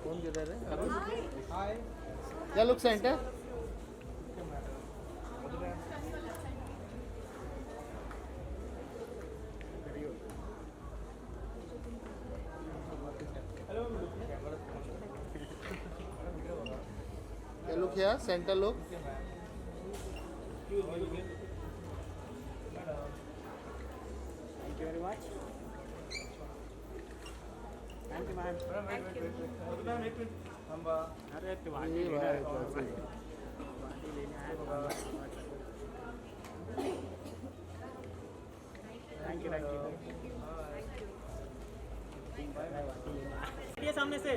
कौन किधर है? क्या लुक सेंटर? क्या लुक है? Centre look. Thank you very much. Thank you, ma'am. अरे वाटी लेना है, वाटी लेना है. Thank you, thank you. ये सामने से.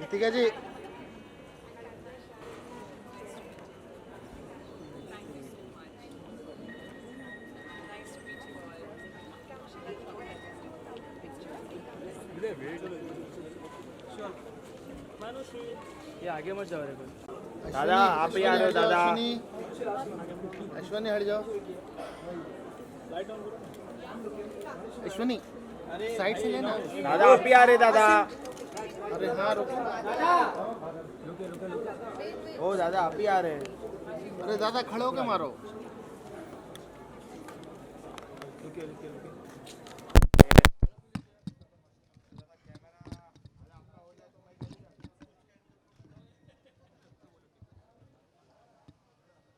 नितिका जी. ये आगे मत जाओ रे कोई. दादा आप ही आ रहे हो दादा. अश्वनी हट जाओ. अश्वनी साइड से लेना. दादा आप ही आ रहे दादा. अरे हाँ रुको. ओ दादा आप ही आ रहे. अरे दादा खड़े होके मारो.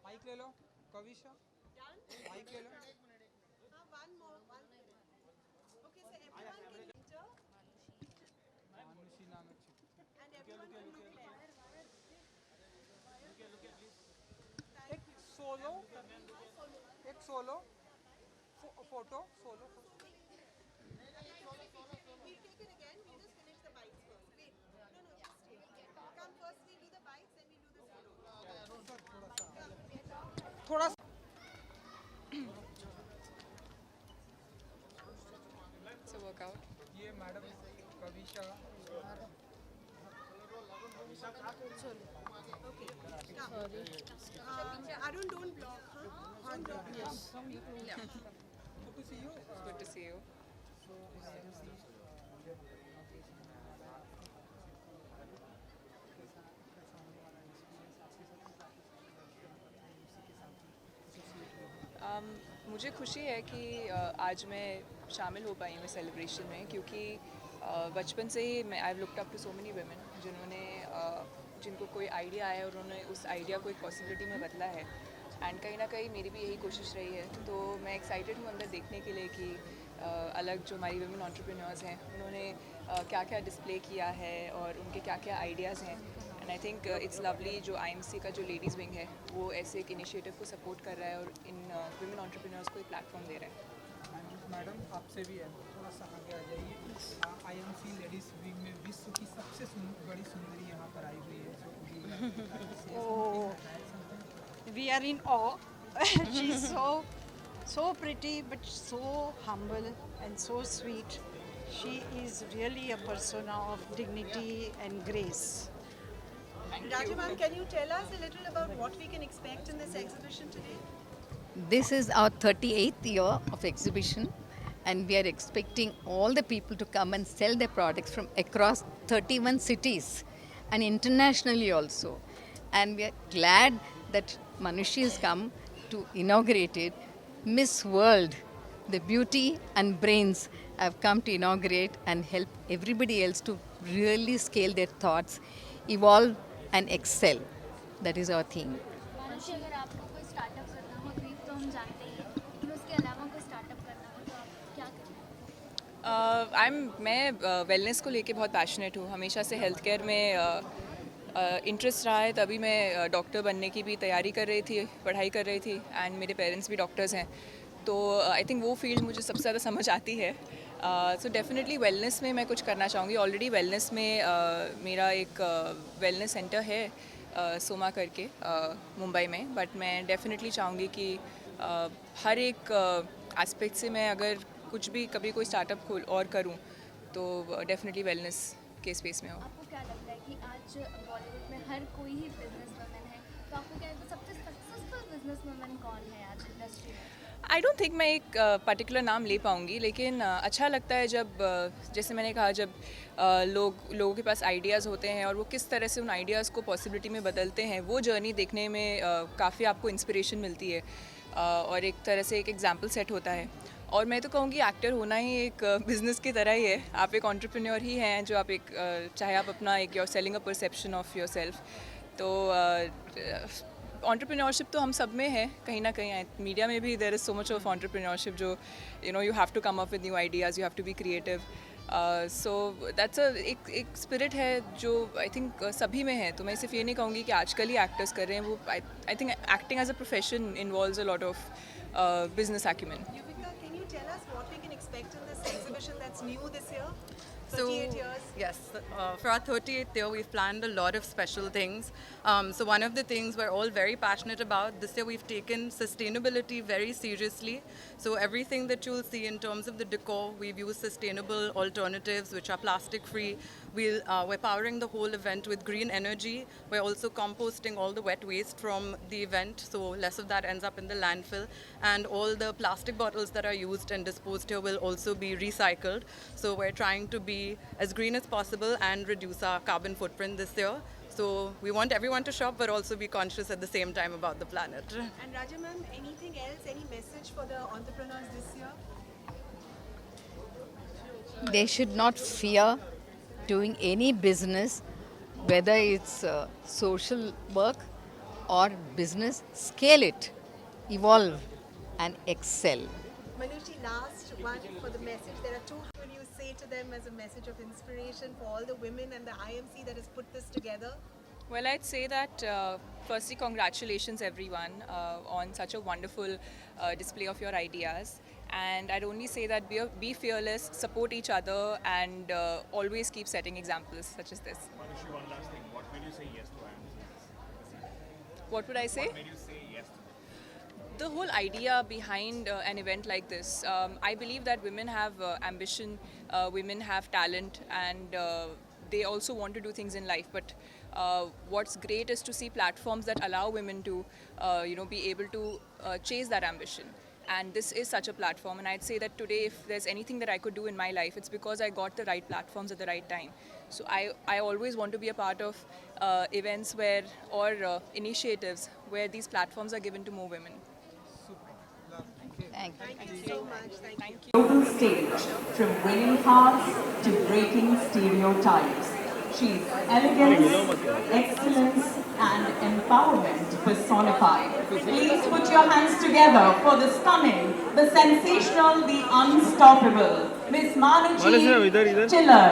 माइक ले लो कविशा. माइक ले लो. मानुषी नाम एक सोलो फोटो सोलो. थोड़ा ये madam Kavisha. Arun, don't block, huh? Don't block. Yes. Yeah. Good to see you. Good to see you. मुझे खुशी है कि आज मैं शामिल हो पाई हूँ सेलिब्रेशन में, क्योंकि बचपन से ही मैं I looked up to so many women जिन्होंने जिनको कोई आइडिया आया और उन्होंने उस आइडिया को एक पॉसिबिलिटी में बदला है. एंड कहीं ना कहीं मेरी भी यही कोशिश रही है. तो मैं एक्साइटेड हूँ अंदर देखने के लिए कि अलग जो हमारी वुमेन एंटरप्रेन्योर्स हैं उन्होंने क्या क्या डिस्प्ले किया है और उनके क्या क्या आइडियाज़ हैं. And I think it's lovely जो IMC का जो लेडीज़ विंग है वो ऐसे एक इनिशिएटिव को सपोर्ट कर रहा है और इन वुमेन एंटरप्रेन्योर्स को एक प्लेटफॉर्म दे रहा है. मैडम आपसे भी है, थोड़ा सा आगे आ जाइए. IMC लेडीज विंग में विश्व की सबसे बड़ी सुंदरी यहाँ पर आई हुई है. Oh, we are in awe. She's so pretty, but so humble and so sweet. She is really a persona of dignity and grace. Raja ma'am, can you tell us a little about what we can expect in this exhibition today? This is our 38th year of exhibition, and we are expecting all the people to come and sell their products from across 31 cities and internationally also. And we are glad that Manushi has come to inaugurate it. Miss World, the beauty and brains have come to inaugurate and help everybody else to really scale their thoughts, evolve and excel. That is our theme. मानुषी, अगर आपको कोई startup करना हो, grief तो हम जानते ही हैं, लेकिन उसके अलावा कोई स्टार्टअप करना हो तो आप क्या करेंगे? मैं वेलनेस को लेके बहुत पैशनेट हूँ. हमेशा से हेल्थ केयर में इंटरेस्ट रहा है. तभी मैं डॉक्टर बनने की भी तैयारी कर रही थी, पढ़ाई कर रही थी. एंड मेरे पेरेंट्स भी डॉक्टर्स हैं, तो आई थिंक वो फील्ड मुझे सबसे ज़्यादा समझ आती है. सो डेफिनेटली वेलनेस में मैं कुछ करना चाहूँगी. ऑलरेडी वेलनेस में मेरा एक वेलनेस सेंटर है सोमा करके मुंबई में, बट मैं डेफिनेटली चाहूँगी कि हर एक एस्पेक्ट से मैं अगर कुछ भी कभी कोई स्टार्टअप खोल और करूँ तो डेफिनेटली वेलनेस के स्पेस में हो। आपको क्या लगता है कि आज बॉलीवुड में हर कोई ही बिजनेस वुमेन है, तो आपको क्या लगता है सबसे सक्सेसफुल बिजनेस वुमेन कौन है आज इंडस्ट्री में? आई डोंट थिंक मैं एक पर्टिकुलर नाम ले पाऊँगी, लेकिन अच्छा लगता है जब जैसे मैंने कहा, जब लोगों के पास आइडियाज़ होते हैं और वो किस तरह से उन आइडियाज़ को पॉसिबिलिटी में बदलते हैं, वो जर्नी देखने में काफ़ी आपको इंस्पिरेशन मिलती है और एक तरह से एक एग्जाम्पल सेट होता है। और मैं तो कहूँगी एक्टर होना ही एक बिज़नेस की तरह ही है। आप एक एंटरप्रेन्योर ही हैं, जो आप एक चाहे आप अपना एक your selling a perception of your self, तो एंटरप्रेन्योरशिप तो हम सब में है कहीं ना कहीं। मीडिया में भी there is so much of entrepreneurship, जो you have to come up with new ideas, you have to be creative. So that's एक स्पिरिट है जो आई थिंक सभी में है। तो मैं सिर्फ ये नहीं कहूँगी कि आजकल ही एक्टर्स कर रहे हैं, वो I think acting as a profession involves a lot of business acumen. Can you tell us what we can expect in this exhibition that's new this year? So, 38 years. yes, for our 38th year, we've planned a lot of special things. So one of the things we're all very passionate about, this year we've taken sustainability very seriously. So everything that you'll see in terms of the decor, we've used sustainable alternatives which are plastic free. We're powering the whole event with green energy. We're also composting all the wet waste from the event, so less of that ends up in the landfill. And all the plastic bottles that are used and disposed here will also be recycled. So we're trying to be as green as possible and reduce our carbon footprint this year. So we want everyone to shop but also be conscious at the same time about the planet. And Raja ma'am, anything else, any message for the entrepreneurs this year? They should not fear doing any business, whether it's social work or business. Scale it, evolve and excel. Manushi, last one for the message. There are two. Will you say to them as a message of inspiration for all the women and the IMC that has put this together? Well, I'd say that firstly, congratulations everyone on such a wonderful display of your ideas. And I'd only say that be fearless, support each other, and always keep setting examples such as this. Manushi, one last thing. What made you say yes to IMC? What would I say? What made you say yes to The whole idea behind an event like this, I believe that women have ambition, women have talent, and they also want to do things in life. But what's great is to see platforms that allow women to, be able to chase that ambition. And this is such a platform. And I'd say that today, if there's anything that I could do in my life, it's because I got the right platforms at the right time. So I always want to be a part of events where, or initiatives where these platforms are given to more women. Thank you. Thank you so much. Thank you. Global stage, from winning hearts to breaking stereotypes. She's elegance, excellence, and empowerment personified. Please put your hands together for the stunning, the sensational, the unstoppable, Miss Manushi Chiller.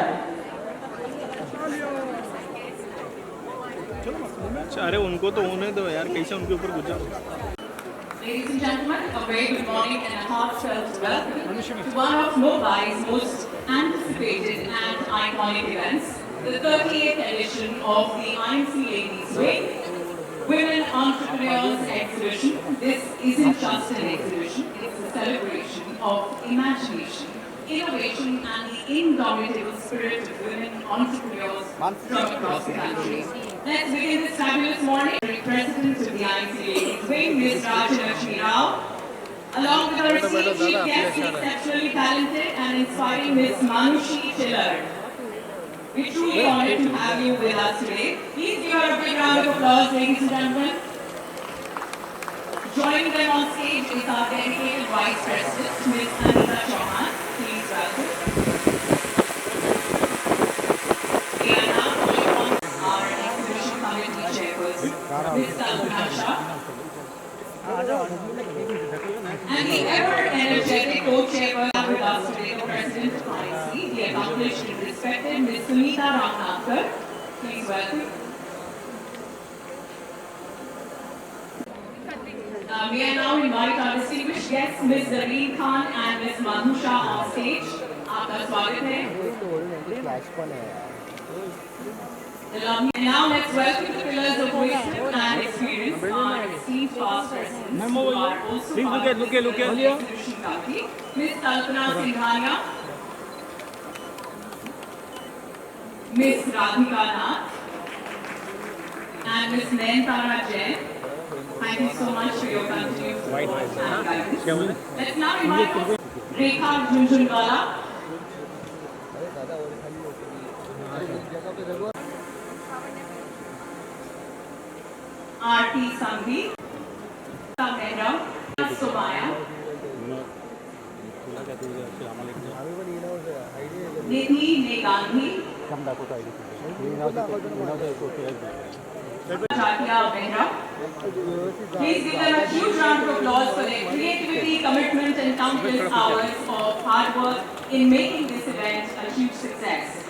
अरे उनको तो होने दो यार, कैसे उनके ऊपर गुजर। Ladies and gentlemen, a very good morning and a heartfelt welcome to one of Mumbai's most anticipated and iconic events, the 38th edition of the IMC Ladies Week Women Entrepreneurs Exhibition. This isn't just an exhibition, it's a celebration of imagination, innovation and the indomitable spirit of women entrepreneurs from across the country. Let's begin this fabulous morning. President of the IMC Ladies Wing, Ms. Rajalakshmi Rao, along with our esteemed chief guest, the exceptionally talented and inspiring Ms. Manushi Chiller. We're truly honored to have you with us today. Please give her a big round of applause, ladies and gentlemen. Joining them on stage is our dedicated Vice President, Ms. Anita Chauhan. Please welcome. We are now calling on our exhibition committee chairperson, Ms. Kalpana Shah. And the ever-energetic co-chairperson with us today, the President of IMC, the accomplished and respected Ms. Sunita Ramnathkar. Please welcome. May I now invite our distinguished guests, Ms. Zareen Khan and Ms. Madhu Shah on stage. आपका स्वागत है. And now let's welcome the pillars of wisdom and experience, our esteemed past presidents, who are also Please part of look at. the exhibition committee. Miss Kalpana Singhania, Miss Radhika Nath, and Miss Nayanthara Jain. Thank you so much for your continued support and guidance. Let's now invite Rekha Junjunwala, Aarti Sanghi, Mehra, Somaya, Nidhi Negandhi, Jatiya Behra. Please give them a huge round of applause for their creativity, commitment and countless hours of hard work in making this event a huge success.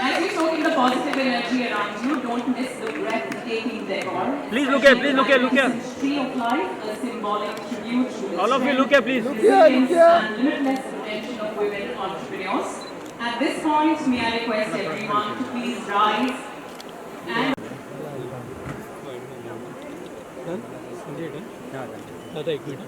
As you soak in the positive energy around you, don't miss the breathtaking decor. Please look at. Tree of Life, a symbolic tribute to All of you look at, please. resilience and limitless potential of women entrepreneurs. At this point, may I request everyone to please rise and दादा एक minute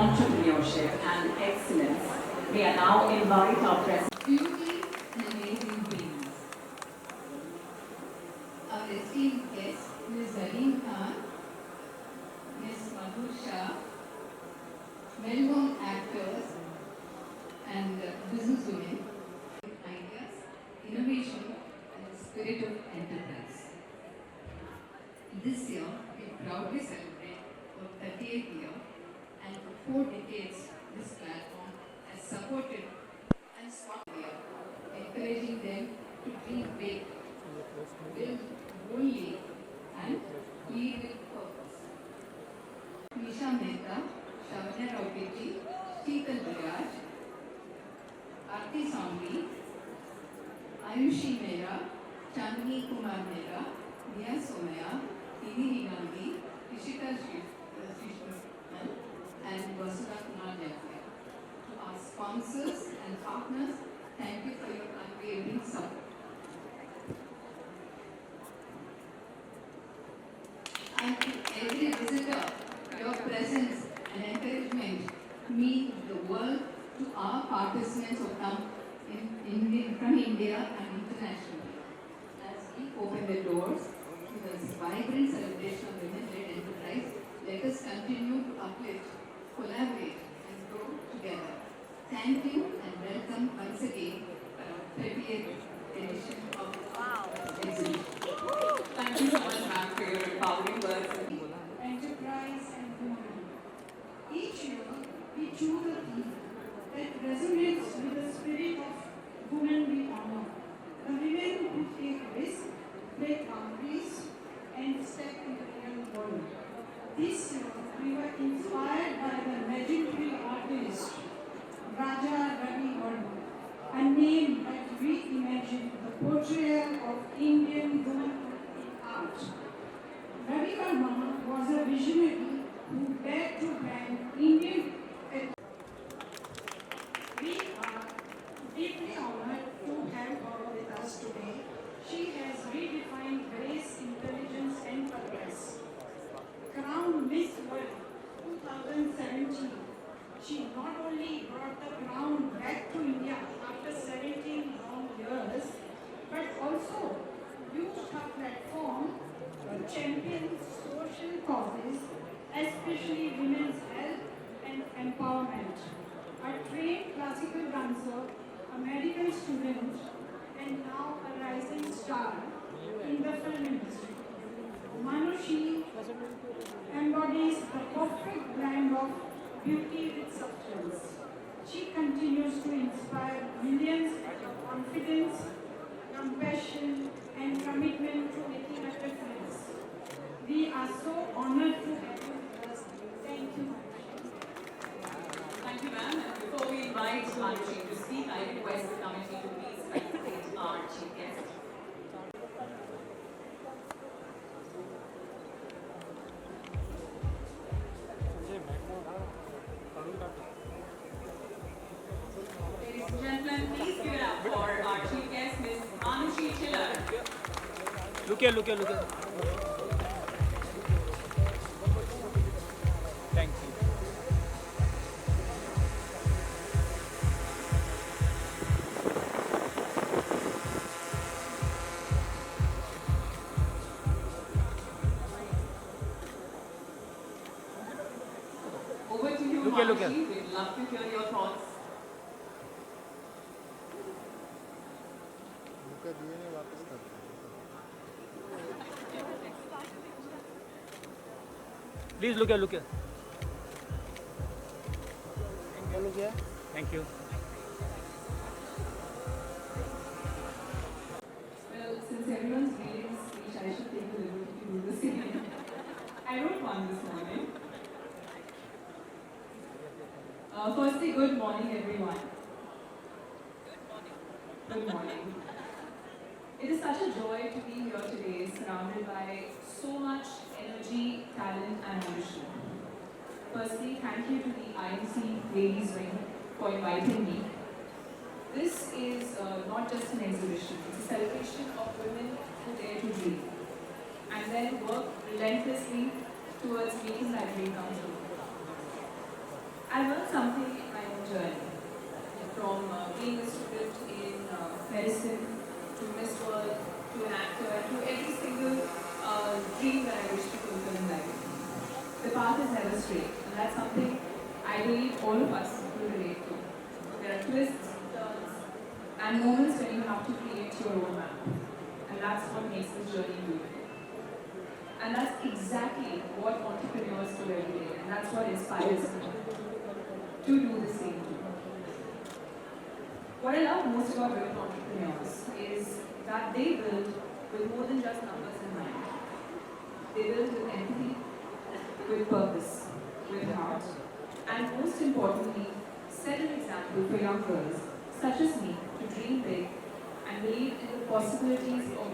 entrepreneurship and excellence. May I now invite our president. Beauty and amazing beings. Our esteemed guests, Ms. Zareen Khan, Ms. Madhu Shah, well-known actors and businesswomen, ideas, innovation and the spirit of enterprise. This year, we proudly celebrate our 38th year, and for 4 decades, this platform has supported and sponsored, encouraging them to dream big, build boldly, and lead with purpose. Nisha Mehta, Shavanya Raupeti, Sheetal Viraj, Aarti Sanghi, Ayushi Mehra, Chandni Kumar Mehra, Nia Somaya, Nidhi Negandhi, Ishita Srishman, and Vasudha Kumar Jaffe. To our sponsors and partners, thank you for your unwavering support. And to every visitor, your presence and encouragement mean the world to our participants who come from India and internationally. As we open the doors to this vibrant celebration of women-led enterprise, let us continue to uplift, collaborate, and grow together. Thank you and welcome once again for our 30th edition of the exhibition. Thank you so much, ma'am, for your empowering words. Enterprise and women. Each year, we imagine the portrayal of Indian womanhood in art. Ravi Verma was a visionary who dared to blend Indian. We are deeply honored to have her with us today. She has redefined grace, intelligence, and purpose. Crowned Miss World 2017, she not only brought the crown back to India after 17 long years, but also used her platform to champion social causes, especially women's health and empowerment. A trained classical dancer, a medical student, and now a rising star in the film industry. Manushi embodies the perfect blend of beauty with substance. She continues to inspire millions with confidence, compassion, and commitment to making a difference. We are so honored to have you with us. Thank you. Thank you, ma'am. And before we invite Manushi to speak, I request the committee to please felicitate our chief guest. Ladies and gentlemen, please give it up for our chief guest, Ms. Manushi Chiller. Look here. Thank you. Over to you, Look here. Manushi. We'd love to hear your thoughts. उनका दिए नहीं वापस कर दो। Please look here. Look here. Thank you. Well, since everyone's reading this speech, I should take the liberty to do the same. I wrote one this morning. Firstly, good morning, everyone. Good morning. It is such a joy to be here today, surrounded by so much energy, talent, and ambition. Firstly, thank you to the IMC Ladies Wing for inviting me. This is not just an exhibition, it's a celebration of women who dare to dream and then work relentlessly towards making that dream come true. I learned something in my own journey, from being a student in medicine, to Miss World, to an actor, to every single dream that I wish to fulfill in life. The path is never straight, and that's something I believe all of us will relate to. There are twists, turns, and moments when you have to create your own map. And that's what makes this journey beautiful. And that's exactly what entrepreneurs do every day, and that's what inspires me to do the same too. What I love most about women entrepreneurs is that they build with more than just numbers in mind. They build with empathy, with purpose, with heart, and most importantly, set an example for young girls such as me to dream big and believe in the possibility of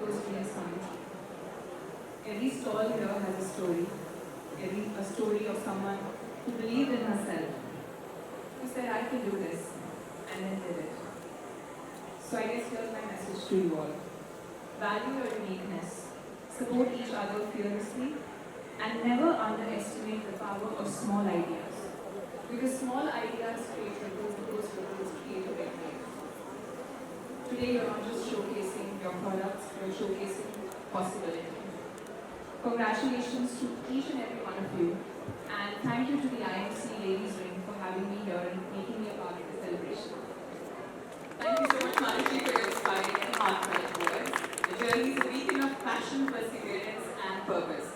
those dreams coming true. Every stall here has a story, a story of someone who believed in herself, who said, I can do this, and then did it. So I guess here's my message to you all. Value your uniqueness, support each other fearlessly, and never underestimate the power of small ideas. Because small ideas create ripples, those ripples create a big wave. Today you're not just showcasing your products, you're showcasing possibility. Congratulations to each and every one of you, and thank you to the IMC Ladies Wing for having me here and making me a part of the celebration. Thank you so much, Manushi, for your inspiring and heartfelt words. The journey is a beacon of passion, perseverance, and purpose.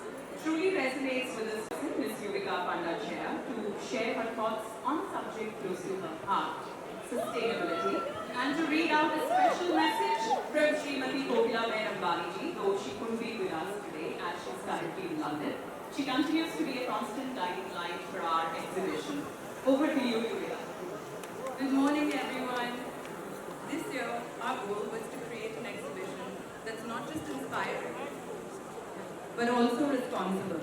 Truly resonates with us, Ms. Yuvika Pandachera, to share her thoughts on a subject close to her heart, sustainability, and to read out a special message from Srimati Kokila Ben Ambani, though she couldn't be with us today as she's currently in London. She continues to be a constant guiding light for our exhibition. Over to you, Yuvika. Good morning, everyone. This year, our goal was to create an exhibition that's not just inspiring, but also responsible.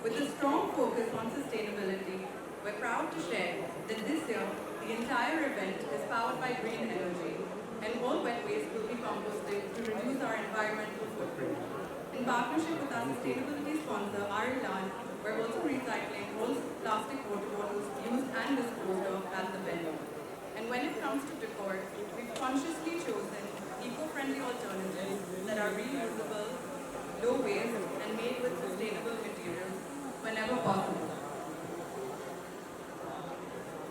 With a strong focus on sustainability, we're proud to share that this year, the entire event is powered by green energy, and all wet waste will be composted to reduce our environmental footprint. In partnership with our sustainability sponsor, Arilan, we're also recycling all plastic water bottles used and disposed of at the venue. And when it comes to decor, we've consciously chosen eco-friendly alternatives that are reusable, low waste, and made with sustainable materials whenever possible.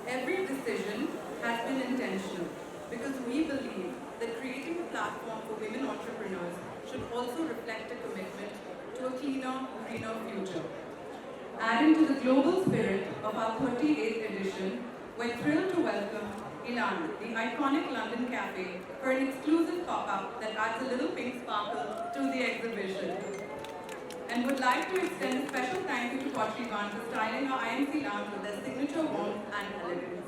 Every decision has been intentional because we believe that creating a platform for women entrepreneurs should also reflect a commitment to a cleaner, greener future. Adding to the global spirit of our 38th edition, we're thrilled to welcome Ilan, the iconic London cafe, for an exclusive pop-up that adds a little pink sparkle to the exhibition. And would like to extend a special thank you to Potrivan for styling our IMC lounge with their signature warmth and elegance.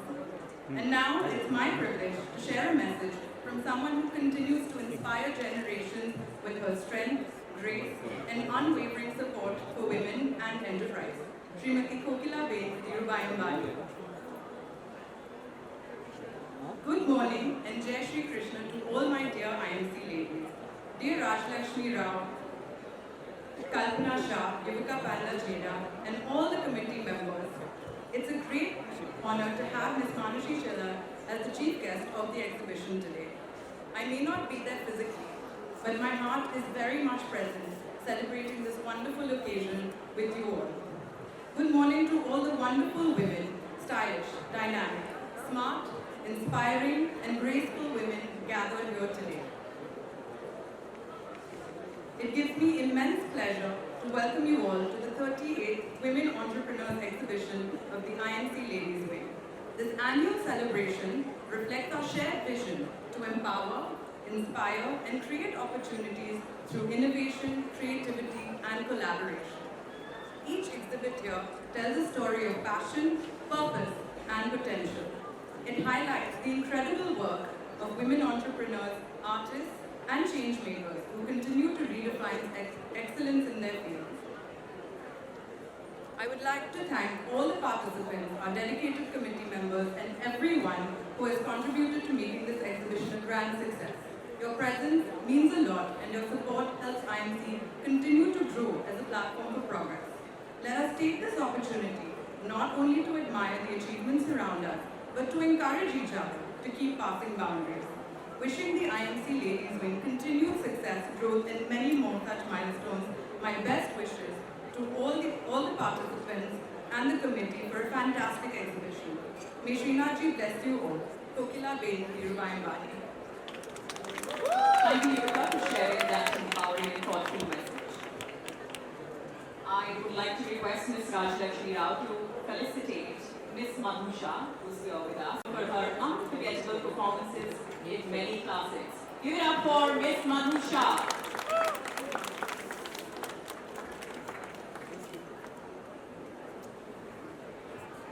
And now it's my privilege to share a message from someone who continues to inspire generations with her strength, grace, and unwavering support for women and enterprise. Srimati Kokila Bain, Dhirubhai. Good morning and Jai Shri Krishna to all my dear IMC ladies. Dear Rajlakshmi Rao, Kalpana Shah, Yuvika Palla Jeda, and all the committee members. It's a great honor to have Ms. Manushi Chilla as the chief guest of the exhibition today. I may not be there physically, but my heart is very much present, celebrating this wonderful occasion with you all. Good morning to all the wonderful women, stylish, dynamic, smart, inspiring, and graceful women gathered here today. It gives me immense pleasure to welcome you all to the 38th Women Entrepreneurs Exhibition of the IMC Ladies Wing. This annual celebration reflects our shared vision to empower, inspire, and create opportunities through innovation, creativity, and collaboration. Each exhibit here tells a story of passion, purpose, and potential. It highlights the incredible work of women entrepreneurs, artists, and change makers who continue to redefine excellence in their fields. I would like to thank all the participants, our dedicated committee members, and everyone who has contributed to making this exhibition a grand success. Your presence means a lot, and your support helps IMC continue to grow as a platform for progress. Let us take this opportunity not only to admire the achievements around us, but to encourage each other to keep passing boundaries. Wishing the IMC Ladies Wing continued success, growth, and many more such milestones. My best wishes to all the participants and the committee for a fantastic exhibition. May Srinathji bless you all. Kokila Bain, Dhirubhai. Thank you, Yuvika, for sharing that empowering and thoughtful message. I would like to request Ms. Rajlakshmi Rao to felicitate Ms. Madhu Shah, who's here with us, for her unforgettable performances in many classics. Give it up for Ms. Madhu Shah.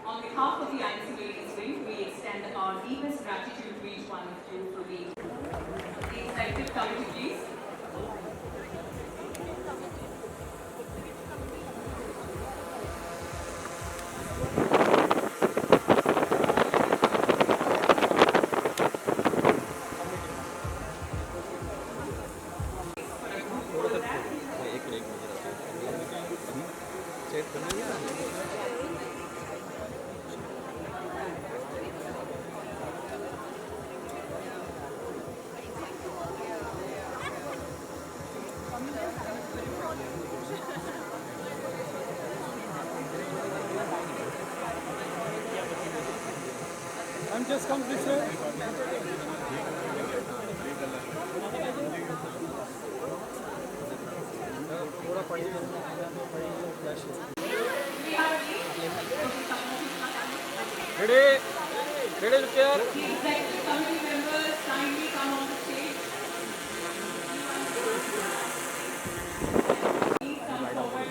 On behalf of the IMC Ladies Wing, we extend our deepest gratitude to each one of you for the executive committee, please. I'm just come this way. Ready? Ready, look here. The executive committee members kindly come on the stage. Please come forward.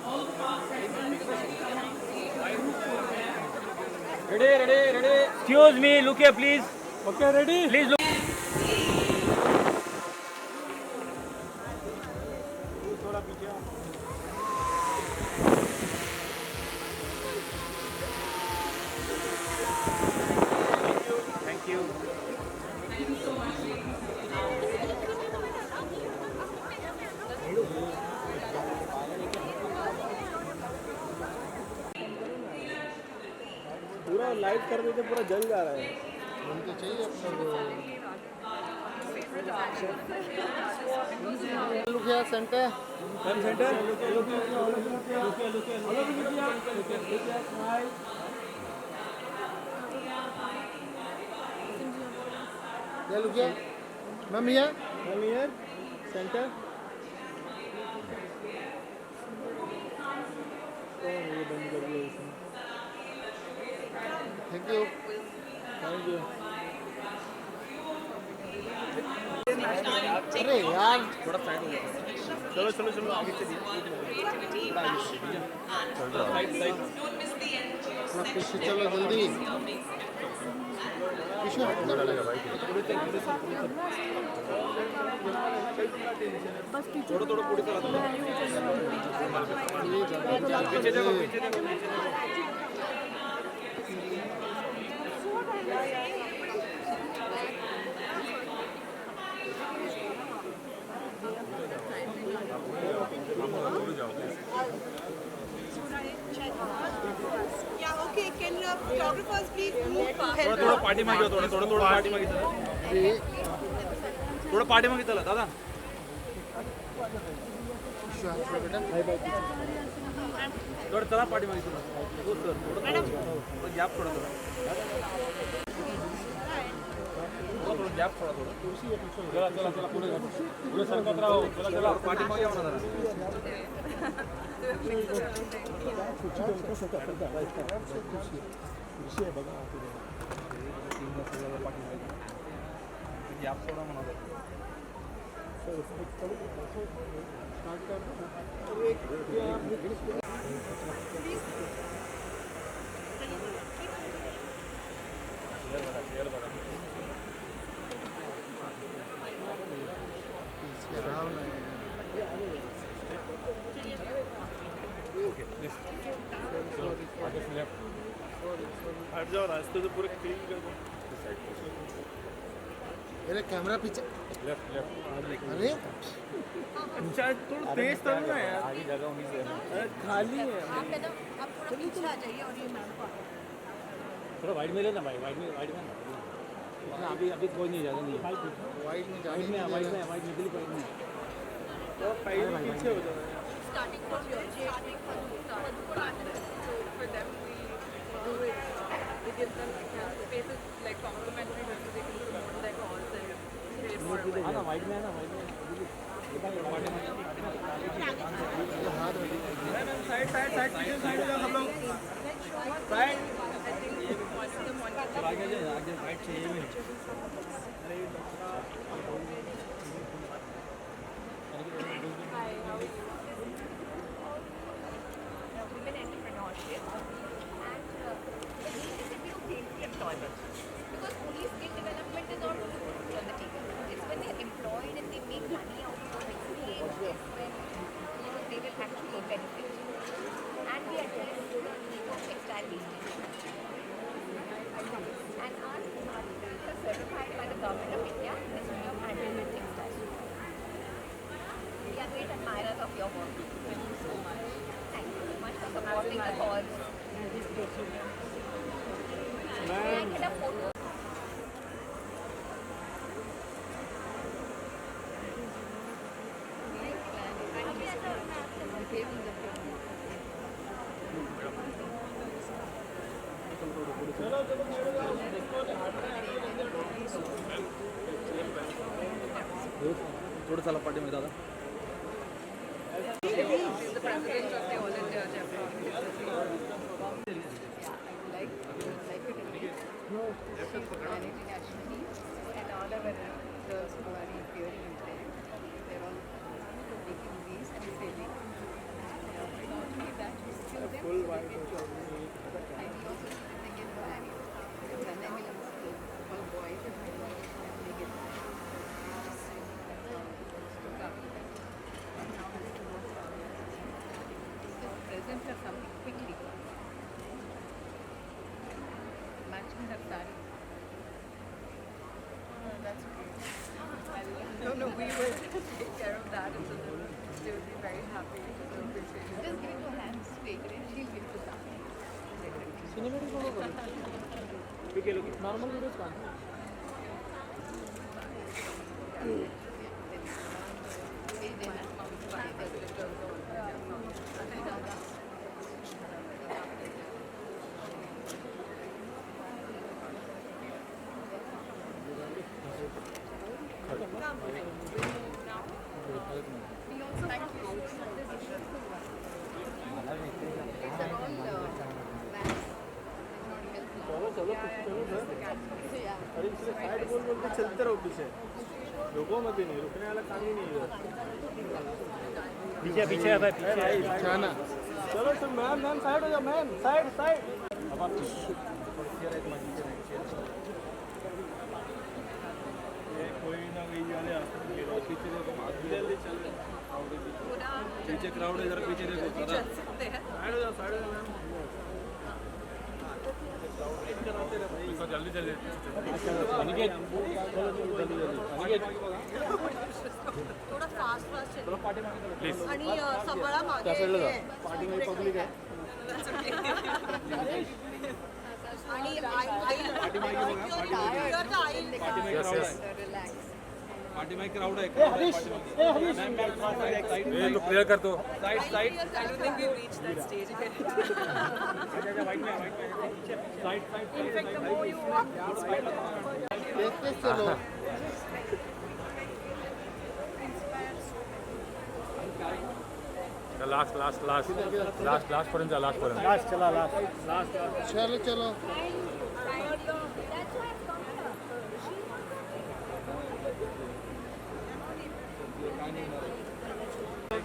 All the past presidents kindly come on the stage. Ready? Excuse me, look here, please. Okay, ready? Please look. Thank you. पूरा light कर देते पूरा जल जा रहा है उनको चाहिए अपना look here centre look here. Ma'am here. Ma'am here. Center. Thank you. Thank you. अरे यार थोड़ा साइड हो जाओ चलो चलो चलो आगे चलिए पीछे चलो जल्दी पीछे लगेगा भाई थोड़ा थोड़ा पूरी तरह पीछे देखो पीछे देखो Yeah, okay. Can photographers please move past? थोड़ा पार्टी मागे थोड़ा थोड़ा थोड़ा पार्टी मागे थोड़ा पार्टी मागे चला दादा थोड़ा चला पार्टी मागे चला थोड़ा गैप थोड़ा थोड़ा गैप थोड़ा थोड़ा चला चला चला पूरे सरकत रहो चला चला पार्टी मागे आओ ना गॅप थोडा म्हणा हट जाओ रास्ते तो पूरे क्लीन कर दो मेरा कैमरा पीछे लेफ्ट लेफ्ट अरे अच्छा थोड़ा तेज चलो ना यार आगे जगह होनी चाहिए खाली है आप मैडम आप थोड़ा पीछे आ जाइए और ये मैम को थोड़ा वाइड में लेना भाई वाइड में अभी अभी कोई नहीं ज्यादा नहीं वाइड में वाइड में वाइड में बिल्कुल वाइड में तो पीछे हो जाए starting from your starting from so for them we do it we give them spaces like complimentary so they can promote their cause and create more awareness. ना वाइड में है ना वाइड में साइड साइड साइड पीछे side हो जाओ सब लोग साइड आगे जाए आगे साइड चाहिए भी Women entrepreneurship and the need is to gainful employment because only skill development is not on the table. It's when they're employed and they make money out of their experience is when they will actually benefit. And we address the issue of textile wastage. And our articles are certified by the Government of India, Ministry of Handloom and Textiles. We are great admirers of your work. Thank you so much. Thank you so much for supporting the cause. May I get a photo? थोड़ा चला party में दादा the president of the All India Jeffrey. Like it in me. She's managing actually, and all of the girls who are appearing in there, they're all making these and selling. And not only that, we skill them. And we also send them in the normal videos का अरे इसलिए side बोल बोल के चलते रहो पीछे रुको मत ही नहीं रुकने वाला काम ही नहीं है पीछे पीछे आता है पीछे जाना चलो तुम मैम साइड हो जाओ मैम साइड साइड अब आप ये कोई ना वही वाले पीछे देखो जल्दी चल पीछे क्राउड है जरा पीछे देखो साइड हो जाओ मैम जल्दी जल्दी अनिकेत अनिकेत थोडा फास्ट चलो पार्टी मागे प्लीज आणि सबळा मागे पार्टी में पब्लिक है आणि पार्टी में पार्टी में क्राउड है ये लोग क्लियर कर दो side side I don't think we've reached that stage yet. White में साइड साइड देखते चलो last last last last last पर्यंत लास्ट पर्यंत लास्ट चला लास्ट लास्ट चलो चलो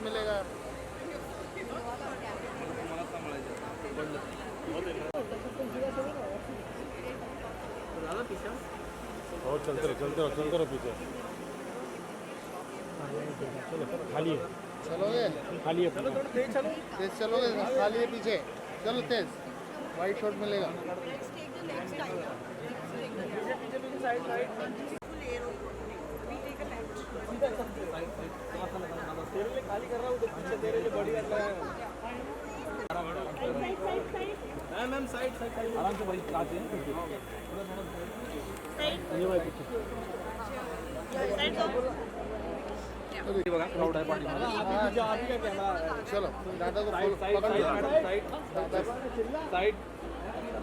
मिलेगा और चलते रहो पीछे चलो खाली है चलोगे खाली है चलो तेज चलोगे खाली है पीछे चलो तेज वाइट शॉट मिलेगा खाली कर रहा हूँ तो पीछे तेरे जो बॉडी करता है मैम साइड आराम से भाई आते हैं ये भाई बघा क्राउड आहे पार्टी चलो दादा को साइड साइड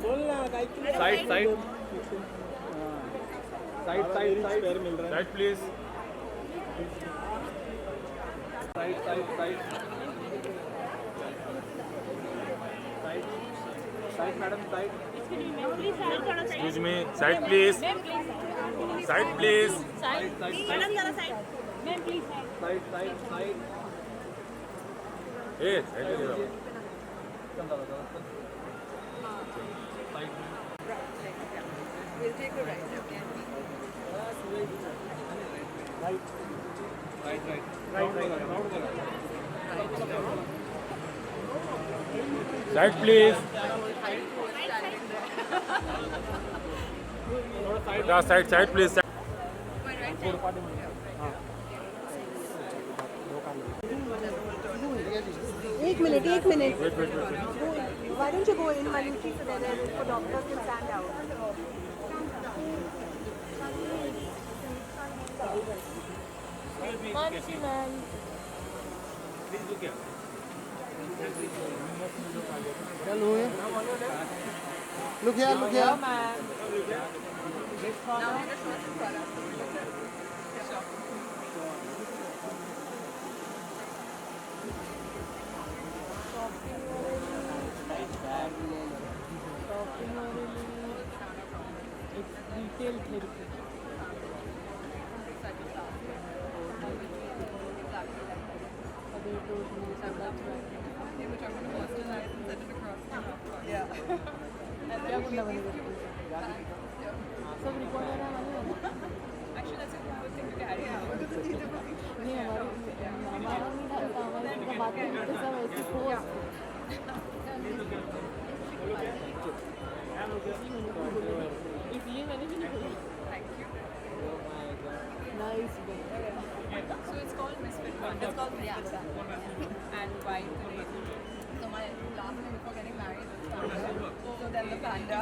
बोल ना साइड साइड मिल रहा है side please side madam side excuse me side please side please side a side We'll take a right, okay? Side please side please एक minute wait Why don't you go in Maluchi so that the doctors can stand out? Maluchi, man. चलो look here Retail therapy. सब recorder है Actually, that's a good thing to carry out. नहीं हमारा नहीं था हमारे तो बात करते सब ऐसे पोस्ट इसलिए मैंने भी नहीं Thank you. Nice So it's called Misfit One. It's called Misfit One. And why the name? So my last name before getting married was Sandra. So than the panda,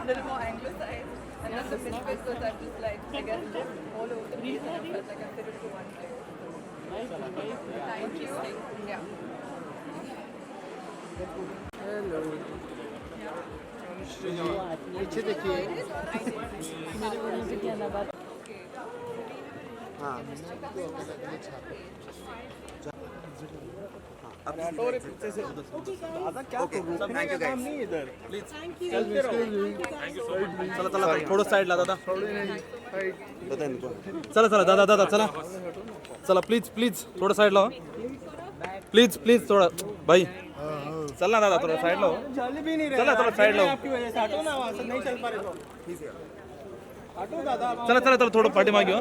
a little more anglicized. And then the misfits was I'm just like, I guess, all over the place, and I felt like I fit into one place. Thank you. Yeah. पीछे देखिए हाँ चला चला थोडं साईडला दादा चला चला दादा दादा चला चला प्लीज प्लीज थोडं साईडला हो प्लीज प्लीज थोडं भाई चल ना दादा थोडं साईडला हो चला थोडं साईडला हो चला चला चला थोडं पाठीमागे हो